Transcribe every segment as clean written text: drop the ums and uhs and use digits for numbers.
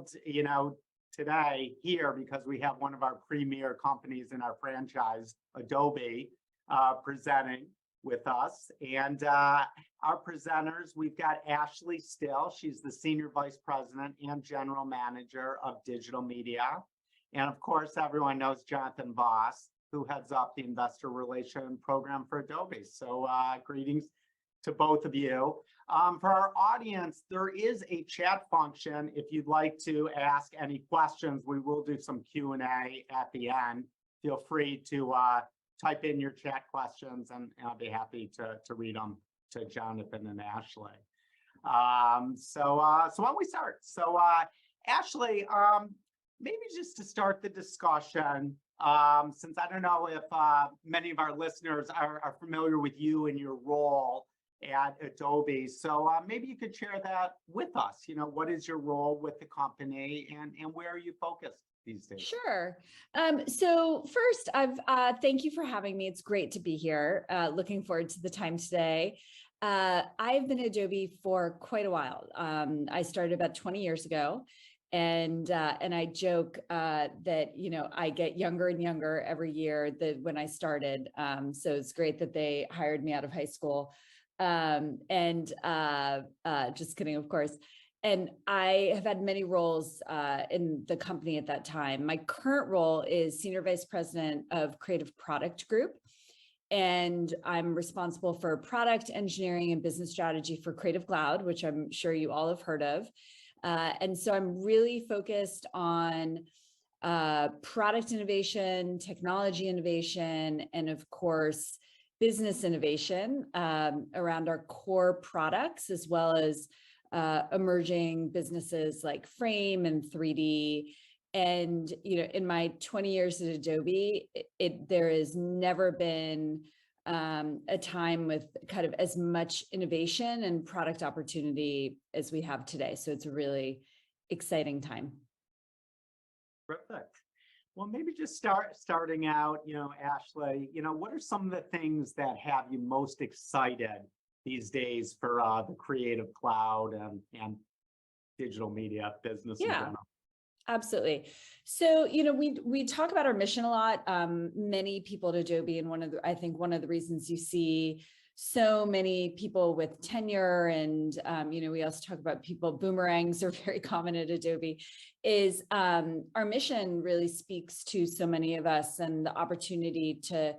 thrilled, today here because we have one of our premier companies in our franchise, Adobe, presenting with us. And our presenters, we've got Ashley Still. She's the Senior Vice President and General Manager of Digital Media. And of course, everyone knows Jonathan Voss, who heads up the Investor Relation Program for Adobe. So greetings to both of you. For our audience, there is a chat function. If you'd like to ask any questions, we will do some Q&A at the end. Feel free to type in your chat questions, and I'll be happy to read them to Jonathan and Ashley. So why don't we start? So Ashley, maybe just to start the discussion, since I don't know if many of our listeners are familiar with you and your role at Adobe. So maybe you could share that with us. What is your role with the company and where are you focused these days? Sure. So first, thank you for having me. It's great to be here. Looking forward to the time today. I've been at Adobe for quite a while. I started about 20 years ago. And I joke that, I get younger and younger every year than when I started. So it's great that they hired me out of high school. Just kidding, of course. And I have had many roles in the company at that time. My current role is Senior Vice President of Creative Product Group. And I'm responsible for product engineering and business strategy for Creative Cloud, which I'm sure you all have heard of. And so I'm really focused on product innovation, technology innovation, and of course, business innovation around our core products, as well as emerging businesses like Frame and 3D. And, in my 20 years at Adobe, there has never been a time with kind of as much innovation and product opportunity as we have today. So it's a really exciting time. Perfect. Well, maybe just starting out, Ashley, what are some of the things that have you most excited these days for the Creative Cloud and digital media business in general? Absolutely. So, we talk about our mission a lot. Many people at Adobe, and I think one of the reasons you see so many people with tenure and, we also talk about boomerangs are very common at Adobe, is our mission really speaks to so many of us and the opportunity to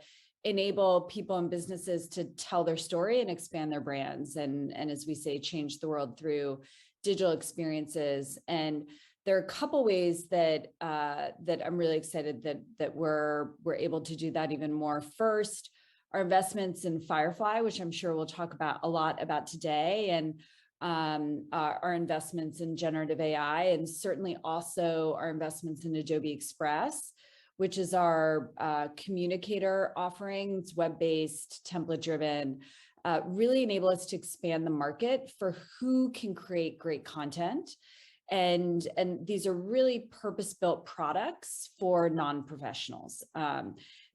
enable people and businesses to tell their story and expand their brands. And as we say, change the world through digital experiences. And there are a couple ways that I'm really excited that we're able to do that even more. First, our investments in Firefly, which I'm sure we'll talk about a lot about today, and our investments in generative AI, and certainly also our investments in Adobe Express, which is our communicator offering. It's web-based, template-driven, really enable us to expand the market for who can create great content. And these are really purpose-built products for non-professionals.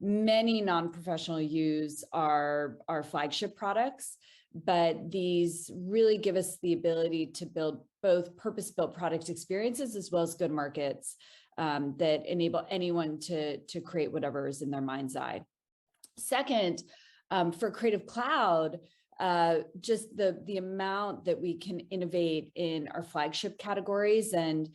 Many non-professional use our flagship products, but these really give us the ability to build both purpose-built product experiences as well as good markets that enable anyone to create whatever is in their mind's eye. Second, for Creative Cloud, just the amount that we can innovate in our flagship categories, and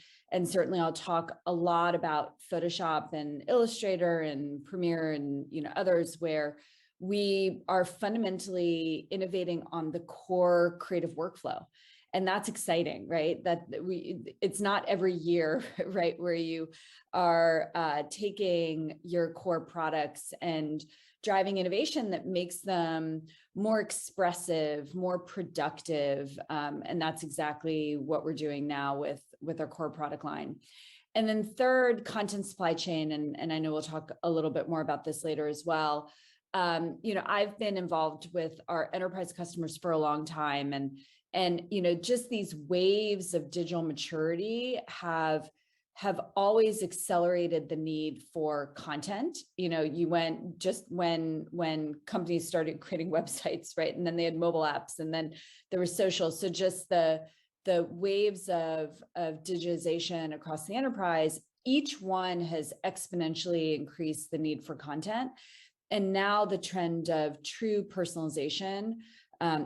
certainly I'll talk a lot about Photoshop and Illustrator and Premiere and others where we are fundamentally innovating on the core creative workflow. And that's exciting, right? It's not every year, right, where you are taking your core products and driving innovation that makes them more expressive, more productive. And that's exactly what we're doing now with our core product line. And then third, content supply chain. And I know we'll talk a little bit more about this later as well. I've been involved with our enterprise customers for a long time, and just these waves of digital maturity have always accelerated the need for content. You went just when companies started creating websites, right? And then they had mobile apps, and then there was social. So just the the waves of digitization across the enterprise, each one has exponentially increased the need for content. And now the trend of true personalization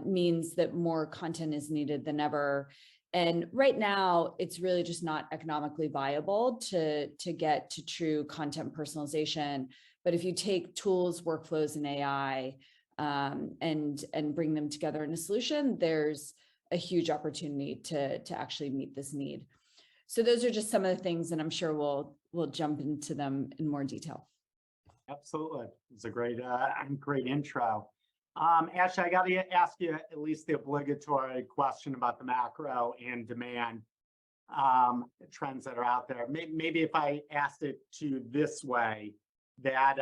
means that more content is needed than ever. And right now, it's really just not economically viable to get to true content personalization. But if you take tools, workflows, and AI and bring them together in a solution, there's a huge opportunity to actually meet this need. So those are just some of the things, and I'm sure we'll jump into them in more detail. Absolutely. It's a great intro. Ashley, I got to ask you at least the obligatory question about the macro and demand trends that are out there. Maybe if I asked it to you this way, that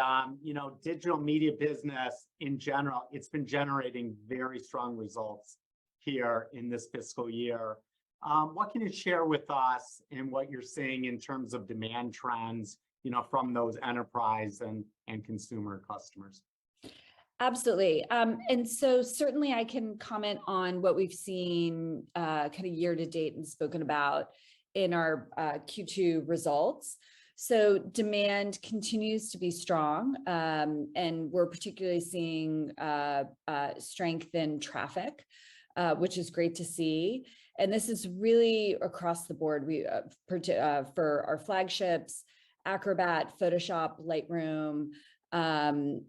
digital media business in general, it's been generating very strong results here in this fiscal year. What can you share with us in what you're seeing in terms of demand trends, from those enterprise and consumer customers? Absolutely. And so certainly I can comment on what we've seen kind of year to date and spoken about in our Q2 results. So demand continues to be strong, and we're particularly seeing strength in traffic, which is great to see. And this is really across the board. We for our flagships, Acrobat, Photoshop, Lightroom. One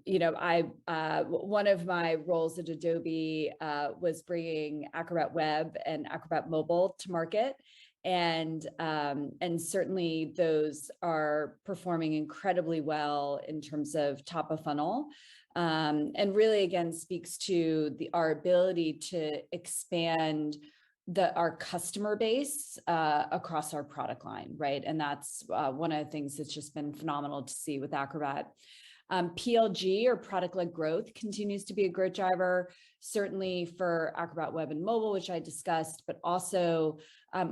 of my roles at Adobe was bringing Acrobat Web and Acrobat Mobile to market. And certainly those are performing incredibly well in terms of top of funnel. And really, again, speaks to our ability to expand our customer base across our product line, right? And that's one of the things that's just been phenomenal to see with Acrobat. PLG, or product-led growth, continues to be a growth driver, certainly for Acrobat Web and Mobile, which I discussed, but also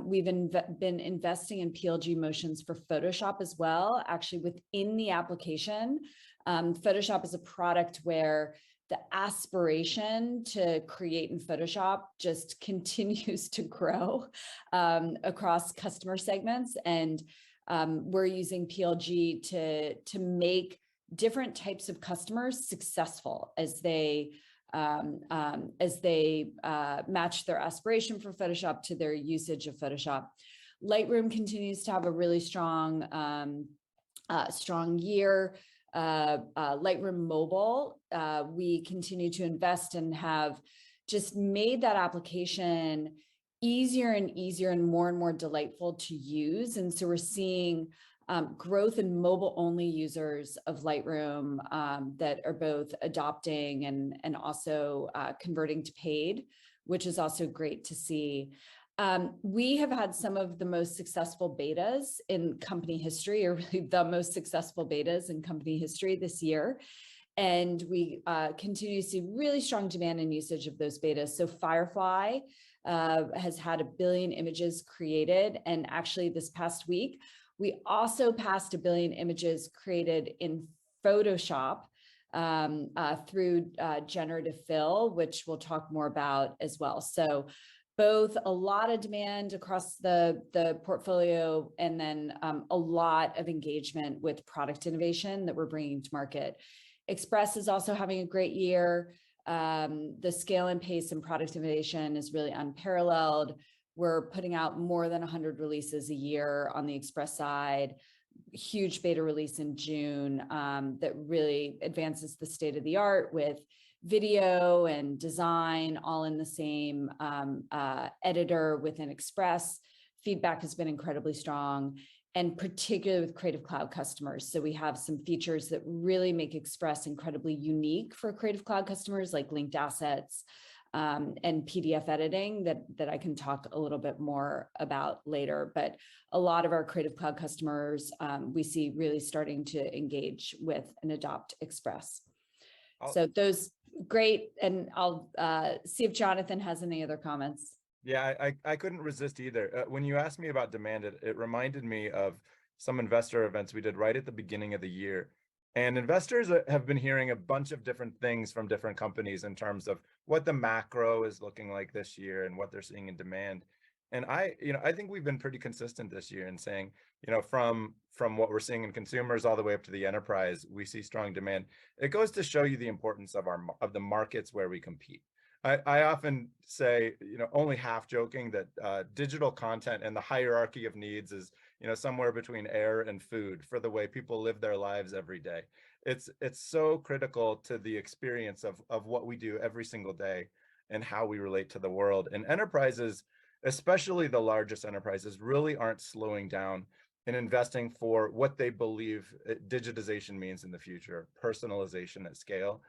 we've been investing in PLG motions for Photoshop as well. Actually, within the application, Photoshop is a product where the aspiration to create in Photoshop just continues to grow across customer segments. And we're using PLG to make different types of customers successful as they match their aspiration for Photoshop to their usage of Photoshop. Lightroom continues to have a really strong year. Lightroom Mobile, we continue to invest and have just made that application easier and easier and more delightful to use. And so we're seeing growth in mobile-only users of Lightroom that are both adopting and also converting to paid, which is also great to see. We have had some of the most successful betas in company history, or really the most successful betas in company history this year. And we continue to see really strong demand and usage of those betas. So Firefly has had 1 billion images created. And actually this past week, we also passed 1 billion images created in Photoshop through generative fill, which we'll talk more about as well. So both a lot of demand across the portfolio, and then a lot of engagement with product innovation that we're bringing to market. Express is also having a great year. The scale and pace and product innovation is really unparalleled. We're putting out more than 100 releases a year on the Express side. Huge beta release in June that really advances the state of the art with video and design all in the same editor within Express. Feedback has been incredibly strong, and particularly with Creative Cloud customers. So we have some features that really make Express incredibly unique for Creative Cloud customers, like linked assets and PDF editing that I can talk a little bit more about later. But a lot of our Creative Cloud customers we see really starting to engage with and adopt Express. So those great, and I'll see if Jonathan has any other comments. Yeah, I couldn't resist either. When you asked me about demand, it reminded me of some investor events we did right at the beginning of the year. And investors have been hearing a bunch of different things from different companies in terms of what the macro is looking like this year and what they're seeing in demand. And I think we've been pretty consistent this year in saying, from what we're seeing in consumers all the way up to the enterprise, we see strong demand. It goes to show you the importance of the markets where we compete. I often say, only half joking that digital content and the hierarchy of needs is, somewhere between air and food for the way people live their lives every day. It's so critical to the experience of what we do every single day and how we relate to the world. And enterprises, especially the largest enterprises, really aren't slowing down in investing for what they believe digitization means in the future, personalization at scale.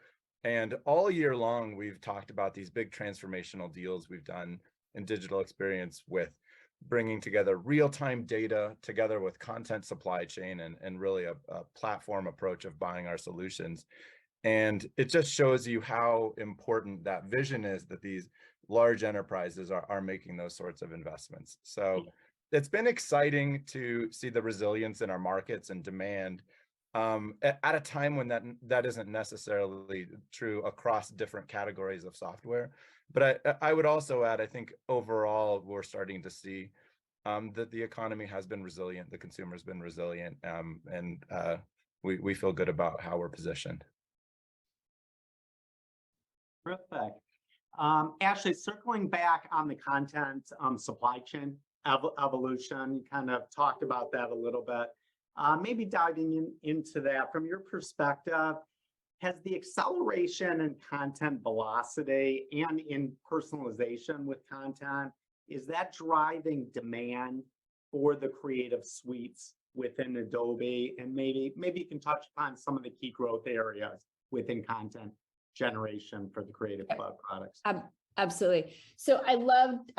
And all year long, we've talked about these big transformational deals we've done in digital experience with bringing together real-time data together with content supply chain and really a platform approach of buying our solutions. And it just shows you how important that vision is that these large enterprises are making those sorts of investments. So it's been exciting to see the resilience in our markets and demand at a time when that isn't necessarily true across different categories of software. But I would also add, I think overall, we're starting to see that the economy has been resilient, the consumer's been resilient, and we feel good about how we're positioned. Terrific. Ashley, circling back on the content supply chain evolution, you kind of talked about that a little bit. Maybe diving into that from your perspective, has the acceleration in content velocity and in personalization with content, is that driving demand for the creative suites within Adobe? And maybe you can touch upon some of the key growth areas within content generation for the Creative Cloud products. Absolutely. So I loved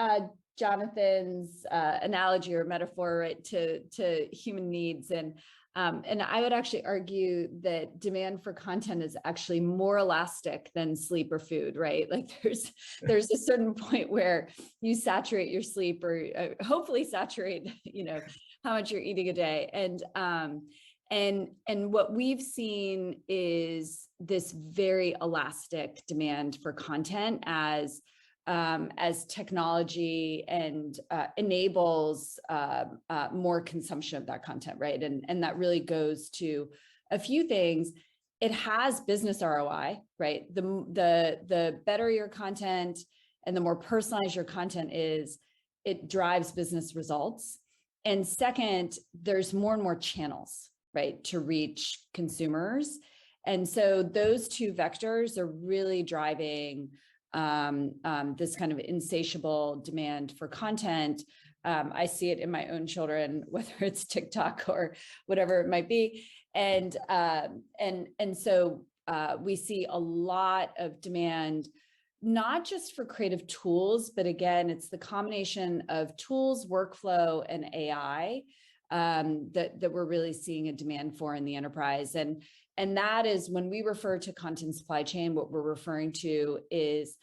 Jonathan's analogy or metaphor, right, to human needs. And I would actually argue that demand for content is actually more elastic than sleep or food, right? Like there's a certain point where you saturate your sleep or hopefully saturate, how much you're eating a day. And what we've seen is this very elastic demand for content as technology and enables more consumption of that content, right? And that really goes to a few things. It has business ROI, right? The better your content and the more personalized your content is, it drives business results. And second, there's more and more channels, right, to reach consumers. And so those two vectors are really driving this kind of insatiable demand for content. I see it in my own children, whether it's TikTok or whatever it might be. And so we see a lot of demand, not just for creative tools, but again, it's the combination of tools, workflow, and AI that we're really seeing a demand for in the enterprise. And that is when we refer to content supply chain, what we're referring to is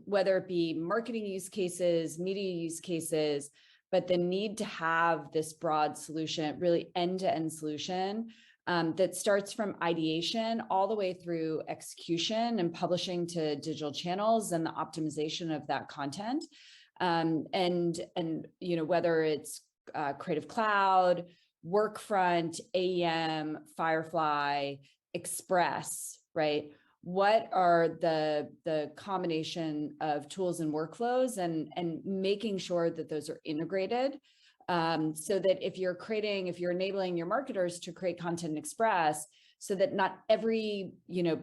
whether it be marketing use cases, media use cases, but the need to have this broad solution, really end-to-end solution that starts from ideation all the way through execution and publishing to digital channels and the optimization of that content. And whether it's Creative Cloud, Workfront, AEM, Firefly, Express, right? What are the combination of tools and workflows and making sure that those are integrated so that if you're enabling your marketers to create content in Express, so that not every,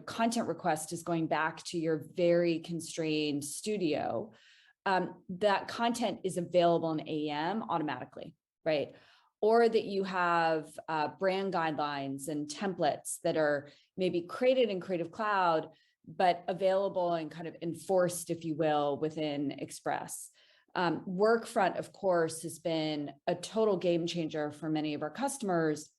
content request is going back to your very constrained studio, that content is available in AEM automatically, right? Or that you have brand guidelines and templates that are maybe created in Creative Cloud, but available and kind of enforced, if you will, within Express. Workfront, of course, has been a total game changer for many of our customers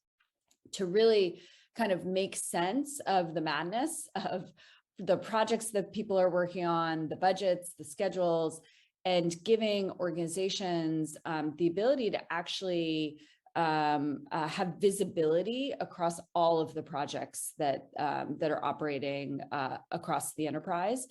to really kind of make sense of the madness of the projects that people are working on, the budgets, the schedules, and giving organizations the ability to actually have visibility across all of the projects that are operating across the enterprise,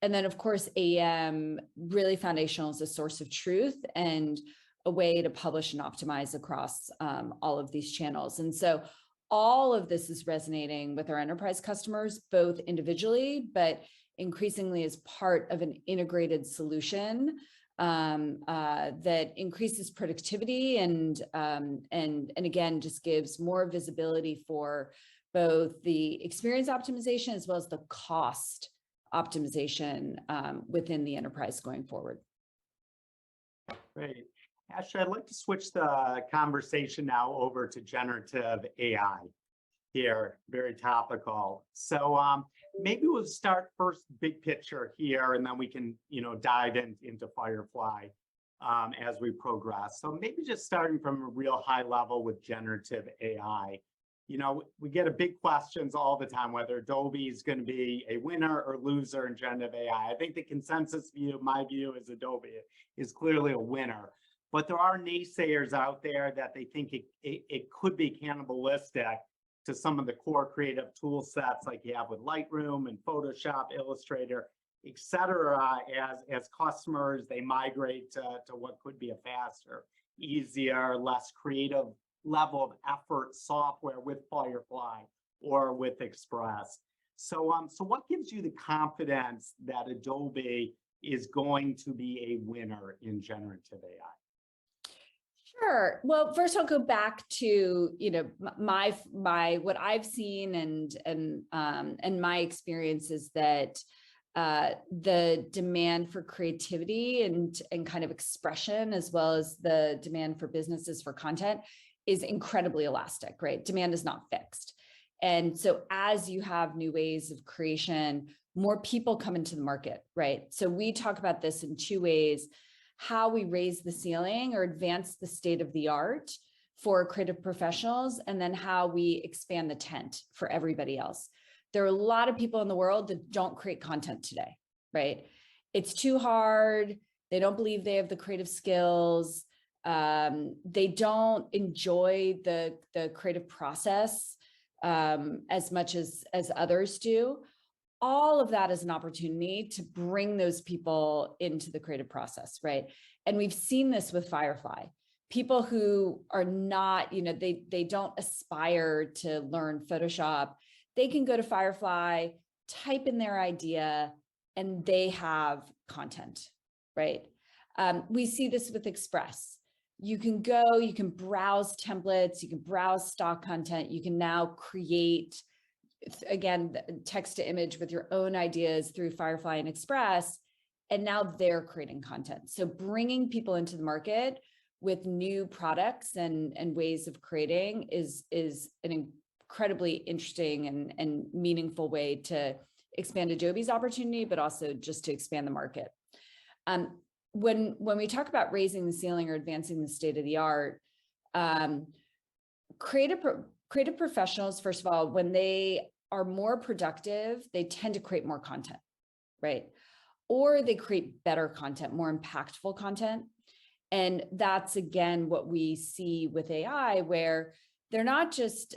And then of course, AEM really foundational as a source of truth and a way to publish and optimize across all of these channels. And so all of this is resonating with our enterprise customers, both individually, but increasingly as part of an integrated solution that increases productivity and again, just gives more visibility for both the experience optimization as well as the cost optimization within the enterprise going forward. Great. Ashley, I'd like to switch the conversation now over to generative AI here, very topical. So maybe we'll start first big picture here, and then we can, dive into Firefly as we progress. So maybe just starting from a real high level with generative AI. We get a big questions all the time, whether Adobe is going to be a winner or loser in generative AI. I think the consensus view, my view is Adobe is clearly a winner. But there are naysayers out there that they think it could be cannibalistic to some of the core creative tool sets like you have with Lightroom and Photoshop, Illustrator, et cetera, as customers, they migrate to what could be a faster, easier, less creative level of effort software with Firefly or with Express. So what gives you the confidence that Adobe is going to be a winner in generative AI? Sure. Well, first I'll go back to, my what I've seen and my experience is that the demand for creativity and kind of expression, as well as the demand for businesses for content, is incredibly elastic, right? Demand is not fixed. And so as you have new ways of creation, more people come into the market, right? So we talk about this in two ways: how we raise the ceiling or advance the state of the art for creative professionals, and then how we expand the tent for everybody else. There are a lot of people in the world that don't create content today, right? It's too hard. They don't believe they have the creative skills. They don't enjoy the creative process as much as others do. All of that is an opportunity to bring those people into the creative process, right? And we've seen this with Firefly. People who are not, they don't aspire to learn Photoshop, they can go to Firefly, type in their idea, and they have content, right? We see this with Express. You can go, you can browse templates, you can browse stock content, you can now create, again, text to image with your own ideas through Firefly and Express, and now they're creating content. So bringing people into the market with new products and ways of creating is an incredibly interesting and meaningful way to expand Adobe's opportunity, but also just to expand the market. When we talk about raising the ceiling or advancing the state of the art, creative professionals, first of all, when they are more productive, they tend to create more content, right? Or they create better content, more impactful content. And that's, again, what we see with AI, where they're not just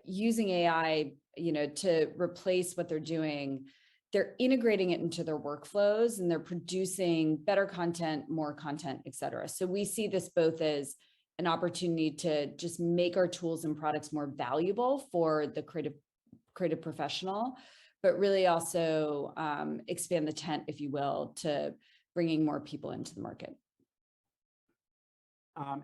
using AI, to replace what they're doing. They're integrating it into their workflows, and they're producing better content, more content, et cetera. So we see this both as an opportunity to just make our tools and products more valuable for the creative professional, but really also expand the tent, if you will, to bringing more people into the market.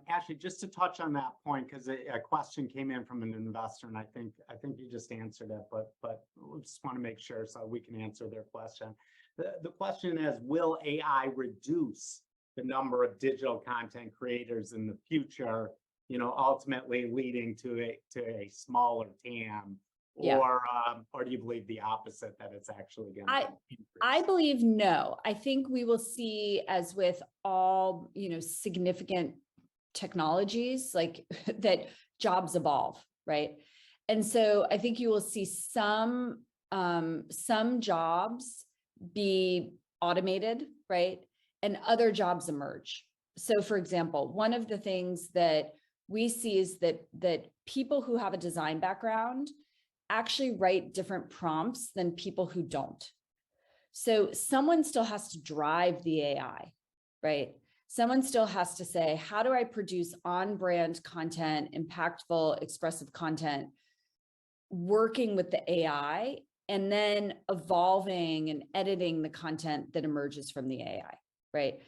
Ashley, just to touch on that point, because a question came in from an investor, and I think you just answered it, but we just want to make sure so we can answer their question. The question is, will AI reduce the number of digital content creators in the future, ultimately leading to a smaller TAM? Yeah. Or do you believe the opposite, that it's actually going to increase? I believe no. I think we will see, as with all, significant technologies, like that, jobs evolve, right? And so I think you will see some jobs be automated, right? And other jobs emerge. So for example, one of the things that we see is that people who have a design background actually write different prompts than people who don't. So someone still has to drive the AI, right? Someone still has to say, how do I produce on-brand content, impactful, expressive content, working with the AI, and then evolving and editing the content that emerges from the AI, right?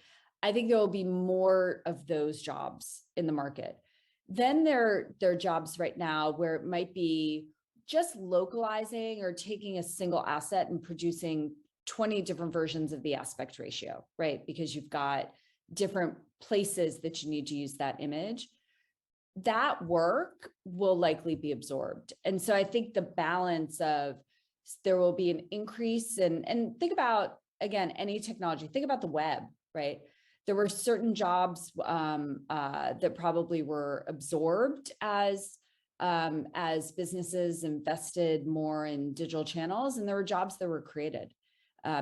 I think there will be more of those jobs in the market. Then there are jobs right now where it might be just localizing or taking a single asset and producing 20 different versions of the aspect ratio, right? Because you've got different places that you need to use that image. That work will likely be absorbed. And so I think the balance of there will be an increase in, and think about, again, any technology, think about the web, right? There were certain jobs that probably were absorbed as businesses invested more in digital channels, and there were jobs that were created.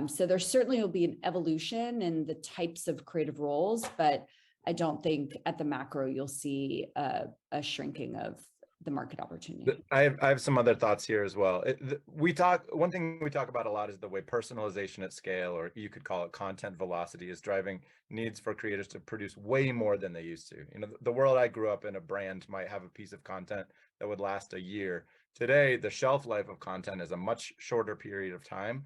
So there certainly will be an evolution in the types of creative roles, but I don't think at the macro you'll see a shrinking of the market opportunity. I have some other thoughts here as well. One thing we talk about a lot is the way personalization at scale, or you could call it content velocity, is driving needs for creators to produce way more than they used to. You know, the world I grew up in, a brand might have a piece of content that would last a year. Today, the shelf life of content is a much shorter period of time.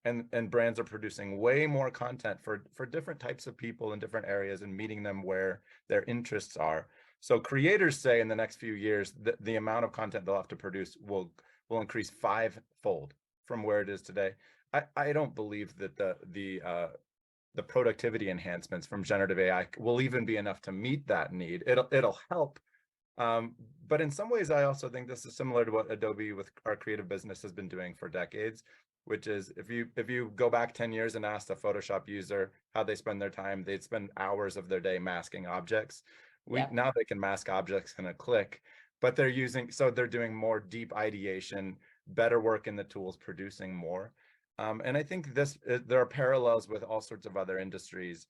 And brands are producing way more content for different types of people in different areas and meeting them where their interests are. So creators say in the next few years that the amount of content they'll have to produce will increase 5-fold from where it is today. I don't believe that the productivity enhancements from generative AI will even be enough to meet that need. It'll help. But in some ways, I also think this is similar to what Adobe with our creative business has been doing for decades, which is if you go back 10 years and asked a Photoshop user how they spend their time, they'd spend hours of their day masking objects. Now they can mask objects in a click, but they're doing more deep ideation, better work in the tools, producing more. And I think there are parallels with all sorts of other industries.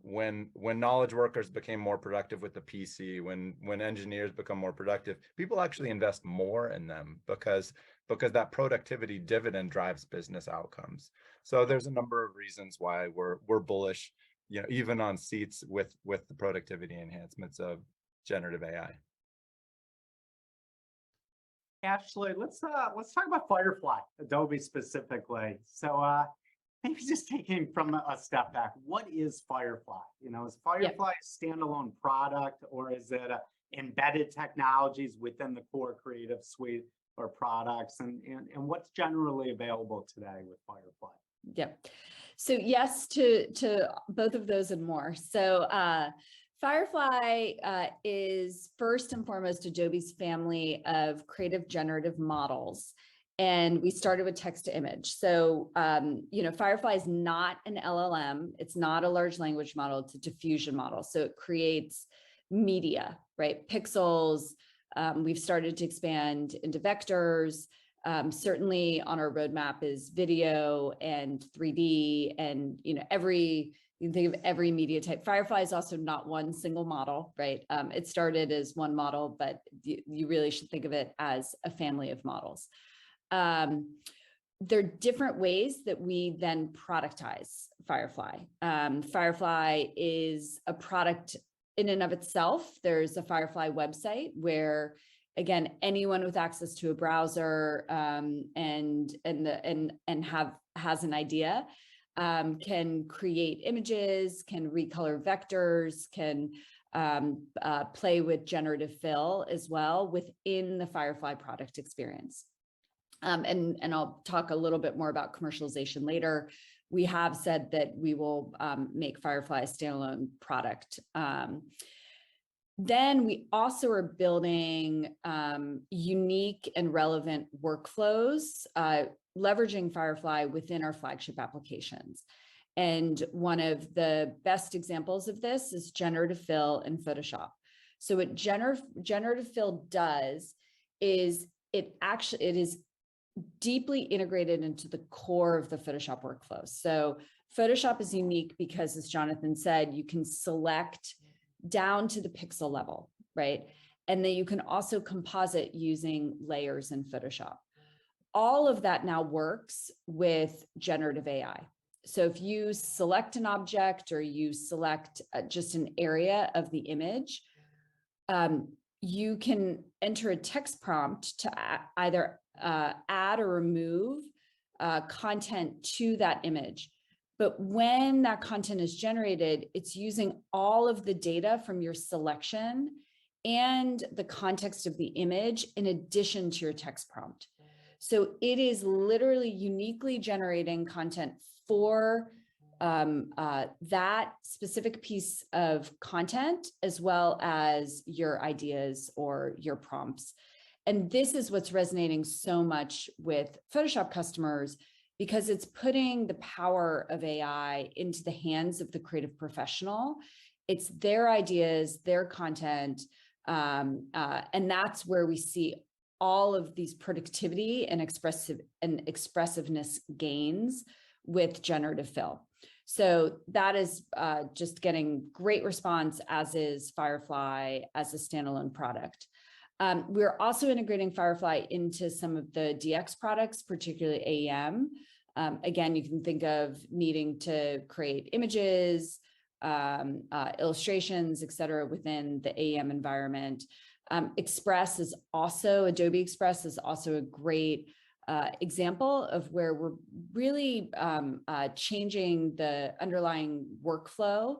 When knowledge workers became more productive with the PC, when engineers become more productive, people actually invest more in them because that productivity dividend drives business outcomes. So there's a number of reasons why we're bullish, you know, even on seats with the productivity enhancements of generative AI. Ashley, let's talk about Firefly, Adobe specifically. So maybe just taking from a step back, what is Firefly? You know, is Firefly a standalone product, or is it embedded technologies within the core creative suite or products? And what's generally available today with Firefly? Yep. So yes to both of those and more. So Firefly is first and foremost Adobe's family of creative generative models. And we started with text to image. So, you know, Firefly is not an LLM. It's not a large language model. It's a diffusion model. So it creates media, right? Pixels. We've started to expand into vectors. Certainly on our roadmap is video and 3D, and, you know, you can think of every media type. Firefly is also not one single model, right? It started as one model, but you really should think of it as a family of models. There are different ways that we then productize Firefly. Firefly is a product in and of itself. There's a Firefly website where, again, anyone with access to a browser and has an idea can create images, can recolor vectors, can play with generative fill as well within the Firefly product experience. And I'll talk a little bit more about commercialization later. We have said that we will make Firefly a standalone product. Then we also are building unique and relevant workflows, leveraging Firefly within our flagship applications. And one of the best examples of this is generative fill in Photoshop. So what generative fill does is it is deeply integrated into the core of the Photoshop workflow. So Photoshop is unique because, as Jonathan said, you can select down to the pixel level, right? And then you can also composite using layers in Photoshop. all of that now works with generative AI. So if you select an object or you select just an area of the image, you can enter a text prompt to either add or remove content to that image. But when that content is generated, it's using all of the data from your selection and the context of the image in addition to your text prompt. So it is literally uniquely generating content for that specific piece of content, as well as your ideas or your prompts. And this is what's resonating so much with Photoshop customers, because it's putting the power of AI into the hands of the creative professional. It's their ideas, their content, and that's where we see all of these productivity and expressiveness gains with generative fill. So that is just getting great response, as is Firefly as a standalone product. We're also integrating Firefly into some of the DX products, particularly AEM. Again, you can think of needing to create images, illustrations, et cetera, within the AEM environment. Express is also, Adobe Express is also a great example of where we're really changing the underlying workflow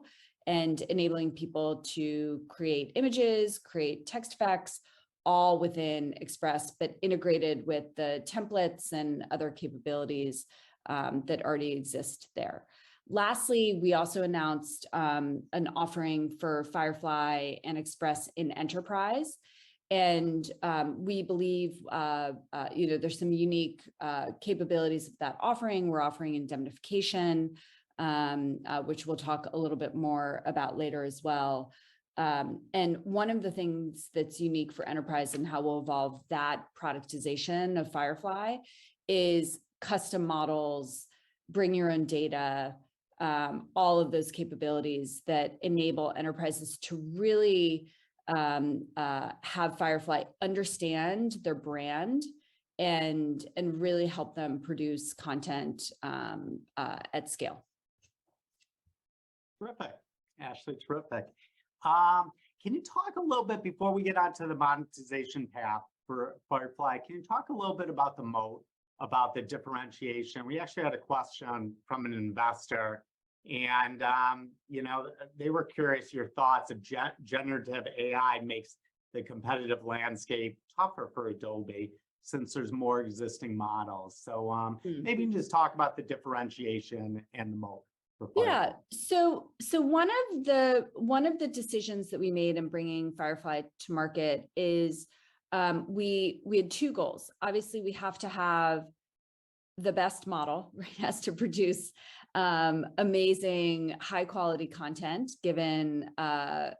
and enabling people to create images, create text effects, all within Express, but integrated with the templates and other capabilities that already exist there. Lastly, we also announced an offering for Firefly and Express in Enterprise. And we believe, there's some unique capabilities of that offering. We're offering indemnification, which we'll talk a little bit more about later as well. And one of the things that's unique for Enterprise and how we'll evolve that productization of Firefly is custom models, bring your own data, all of those capabilities that enable enterprises to really have Firefly understand their brand and really help them produce content at scale. Terrific, Ashley, terrific. Can you talk a little bit, before we get onto the monetization path for Firefly, can you talk a little bit about the moat, about the differentiation? We actually had a question from an investor, and they were curious your thoughts of generative AI makes the competitive landscape tougher for Adobe since there's more existing models. So maybe you can just talk about the differentiation and the moat. Yeah. So one of the decisions that we made in bringing Firefly to market is we had two goals. Obviously, we have to have the best model, right, has to produce amazing, high quality content given the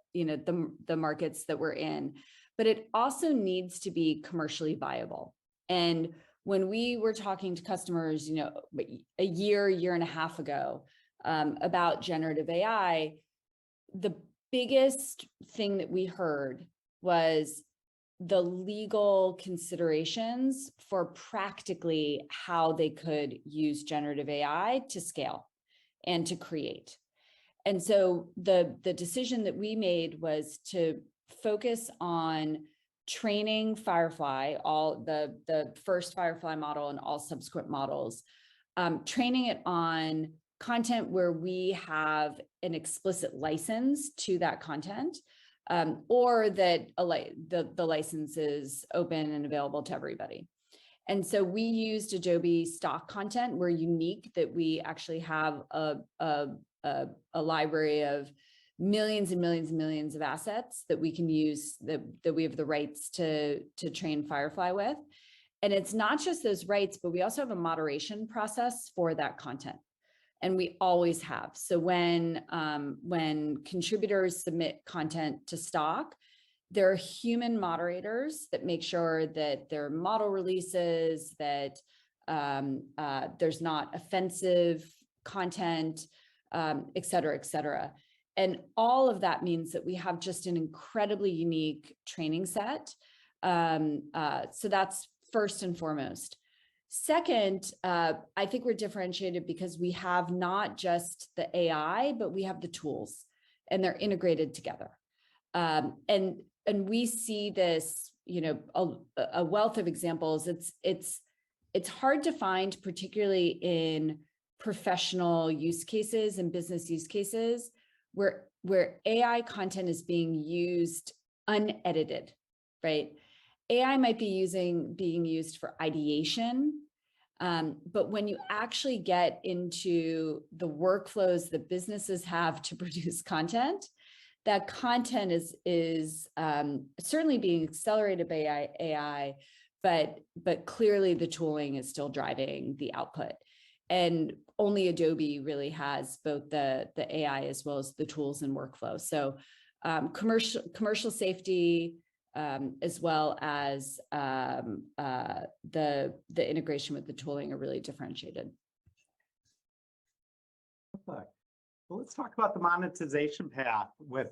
markets that we're in, but it also needs to be commercially viable. And when we were talking to customers, a year and a half ago about generative AI, the biggest thing that we heard was the legal considerations for practically how they could use generative AI to scale and to create. And so the decision that we made was to focus on training Firefly, all the first Firefly model and all subsequent models, training it on content where we have an explicit license to that content, or that the license is open and available to everybody. And so we used Adobe stock content. We're unique that we actually have a library of millions and millions and millions of assets that we can use, that we have the rights to train Firefly with. And it's not just those rights, but we also have a moderation process for that content. And we always have. So when contributors submit content to stock, there are human moderators that make sure that there are model releases, that there's not offensive content, et cetera, et cetera. And all of that means that we have just an incredibly unique training set. So that's first and foremost. Second, I think we're differentiated because we have not just the AI, but we have the tools, and they're integrated together. And we see this, a wealth of examples. It's hard to find, particularly in professional use cases and business use cases, where AI content is being used unedited, right? AI might be being used for ideation, but when you actually get into the workflows that businesses have to produce content, that content is certainly being accelerated by AI, but clearly the tooling is still driving the output. And only Adobe really has both the AI as well as the tools and workflow. So commercial safety, as well as the integration with the tooling are really differentiated. Perfect. Well, let's talk about the monetization path with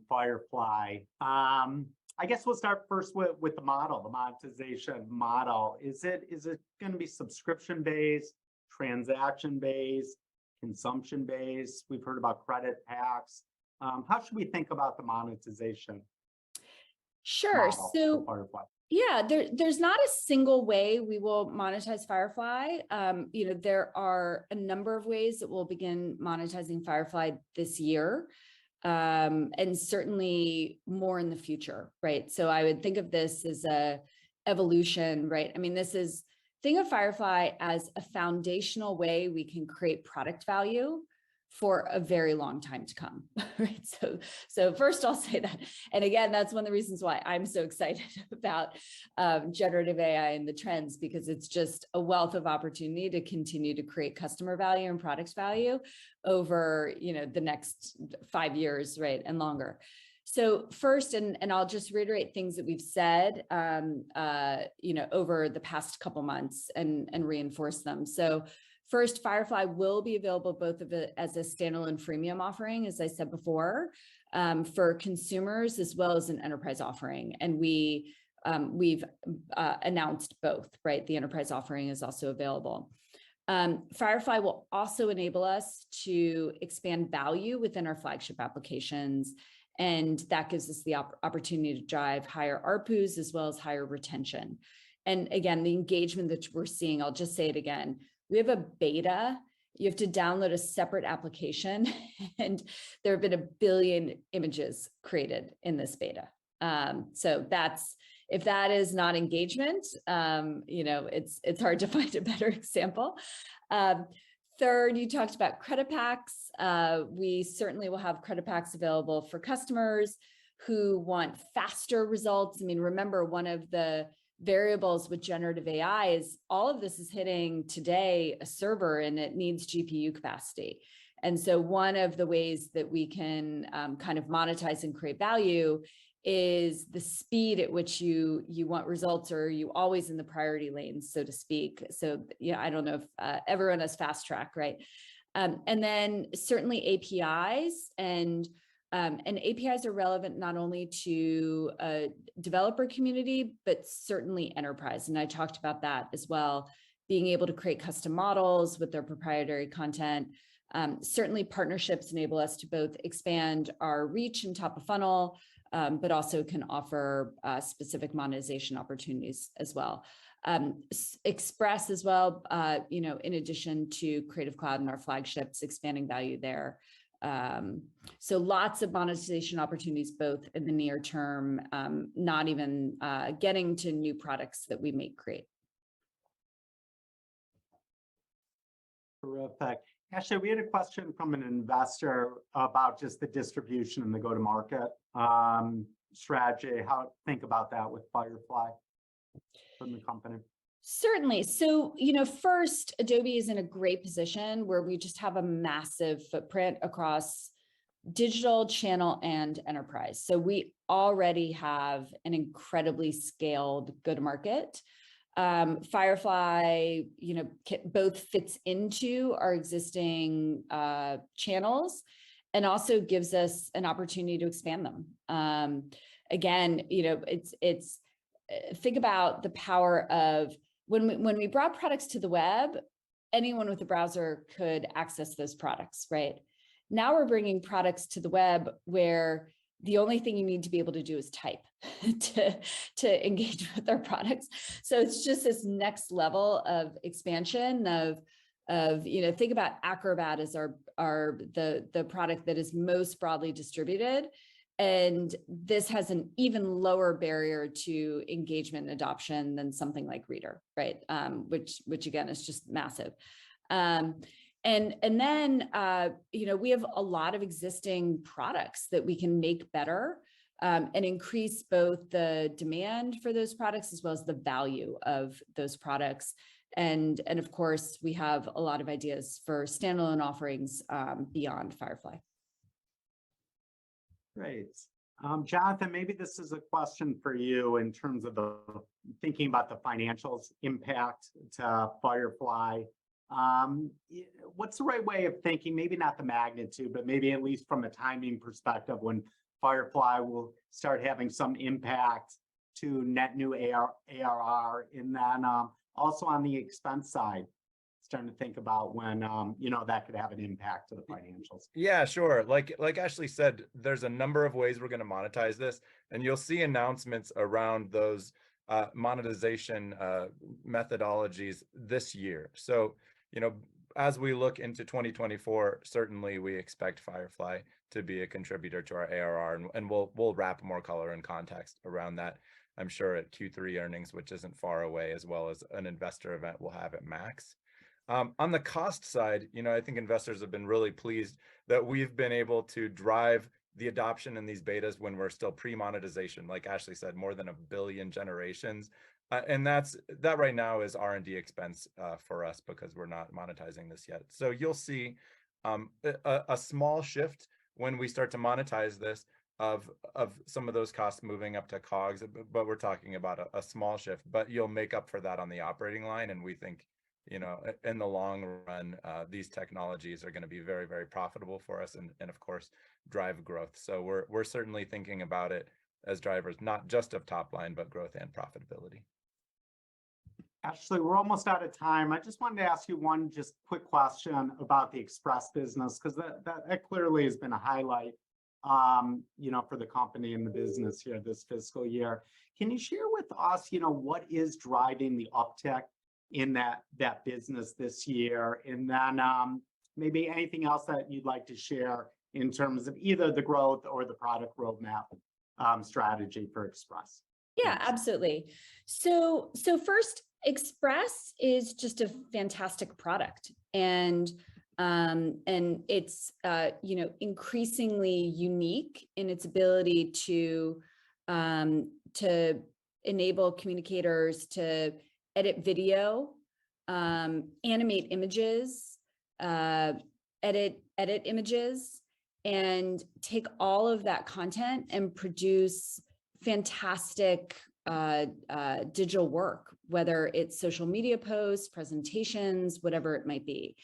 Firefly. I guess we'll start first with the model, the monetization model. Is it going to be subscription-based, transaction-based, consumption-based? We've heard about credit packs. How should we think about the monetization? Sure. So Firefly? Yeah, there's not a single way we will monetize Firefly. There are a number of ways that we'll begin monetizing Firefly this year, and certainly more in the future, right? So I would think of this as a evolution, right? I mean, think of Firefly as a foundational way we can create product value for a very long time to come, right? So first I'll say that. And again, that's one of the reasons why I'm so excited about generative AI and the trends, because it's just a wealth of opportunity to continue to create customer value and product value over, the next 5 years, right? And longer. So first, and I'll just reiterate things that we've said, over the past couple months and reinforce them. So first, Firefly will be available both as a standalone freemium offering, as I said before, for consumers, as well as an enterprise offering. And we've announced both, right? The enterprise offering is also available. Firefly will also enable us to expand value within our flagship applications. And that gives us the opportunity to drive higher ARPUs as well as higher retention. And again, the engagement that we're seeing, I'll just say it again, we have a beta. You have to download a separate application, and there have been 1 billion images created in this beta. So if that is not engagement, it's hard to find a better example. Third, you talked about credit packs. We certainly will have credit packs available for customers who want faster results. I mean, remember, one of the variables with generative AI is all of this is hitting today a server, and it needs GPU capacity. And so one of the ways that we can kind of monetize and create value is the speed at which you want results, or you always in the priority lanes, so to speak. So I don't know if everyone has fast track, right? And then certainly APIs and APIs are relevant not only to a developer community, but certainly enterprise. And I talked about that as well, being able to create custom models with their proprietary content. Certainly partnerships enable us to both expand our reach and top of funnel, but also can offer specific monetization opportunities as well. Express as well, in addition to Creative Cloud and our flagships, expanding value there. So lots of monetization opportunities, both in the near term, not even getting to new products that we may create. Terrific. Ashley, we had a question from an investor about just the distribution and the go-to-market strategy. How to think about that with Firefly from the company? Certainly. So, first, Adobe is in a great position where we just have a massive footprint across digital, channel, and enterprise. So we already have an incredibly scaled go-to-market. Firefly, both fits into our existing channels and also gives us an opportunity to expand them. Again, think about the power of when we brought products to the web, anyone with a browser could access those products, right? Now we're bringing products to the web where the only thing you need to be able to do is type to engage with our products. So it's just this next level of expansion of think about Acrobat as the product that is most broadly distributed. And this has an even lower barrier to engagement and adoption than something like Reader, right? Which again is just massive. And then we have a lot of existing products that we can make better and increase both the demand for those products as well as the value of those products. And of course, we have a lot of ideas for standalone offerings beyond Firefly. Great. Jonathan, maybe this is a question for you in terms of thinking about the financials impact to Firefly. What's the right way of thinking, maybe not the magnitude, but maybe at least from a timing perspective, when Firefly will start having some impact to net new ARR, and then also on the expense side, starting to think about when that could have an impact to the financials. Yeah, sure. Like Ashley said, there's a number of ways we're going to monetize this, and you'll see announcements around those monetization methodologies this year. So, as we look into 2024, certainly we expect Firefly to be a contributor to our ARR, and we'll wrap more color and context around that, I'm sure, at Q3 earnings, which isn't far away, as well as an investor event we'll have at Max. On the cost side, I think investors have been really pleased that we've been able to drive the adoption in these betas when we're still pre-monetization. Like Ashley said, more than 1 billion generations. And that right now is R&D expense for us because we're not monetizing this yet. So you'll see a small shift when we start to monetize this of some of those costs moving up to COGS, but we're talking about a small shift, but you'll make up for that on the operating line. And we think, in the long run, these technologies are going to be very, very profitable for us and of course, drive growth. So we're certainly thinking about it as drivers, not just of top line, but growth and profitability. Ashley, we're almost out of time. I just wanted to ask you one just quick question about the Express business, because that clearly has been a highlight, for the company and the business here this fiscal year. Can you share with us, what is driving the uptick in that business this year? And then maybe anything else that you'd like to share in terms of either the growth or the product roadmap strategy for Express. Yeah, absolutely. So first, Express is just a fantastic product, and it's increasingly unique in its ability to enable communicators to edit video, animate images, edit images, and take all of that content and produce fantastic digital work, whether it's social media posts, presentations, whatever it might be.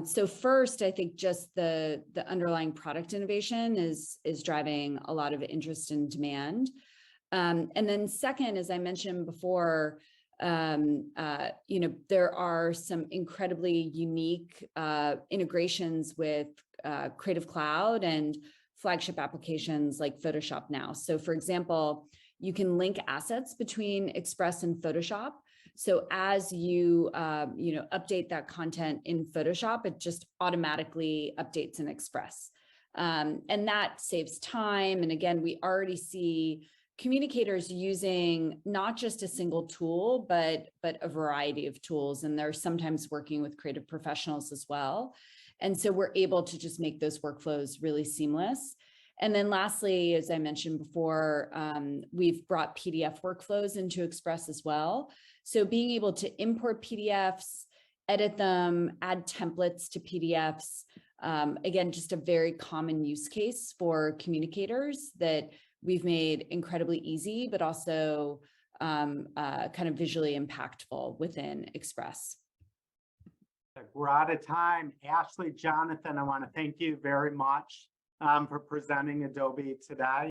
So first, I think just the underlying product innovation is driving a lot of interest and demand. And then second, as I mentioned before, there are some incredibly unique integrations with Creative Cloud and flagship applications like Photoshop now. So for example, you can link assets between Express and Photoshop. So as you update that content in Photoshop, it just automatically updates in Express. And that saves time. And again, we already see communicators using not just a single tool, but a variety of tools. And they're sometimes working with creative professionals as well. And so we're able to just make those workflows really seamless. And then lastly, as I mentioned before, we've brought PDF workflows into Express as well. So being able to import PDFs, edit them, add templates to PDFs, again, just a very common use case for communicators that we've made incredibly easy, but also kind of visually impactful within Express. We're out of time. Ashley, Jonathan, I want to thank you very much for presenting Adobe today.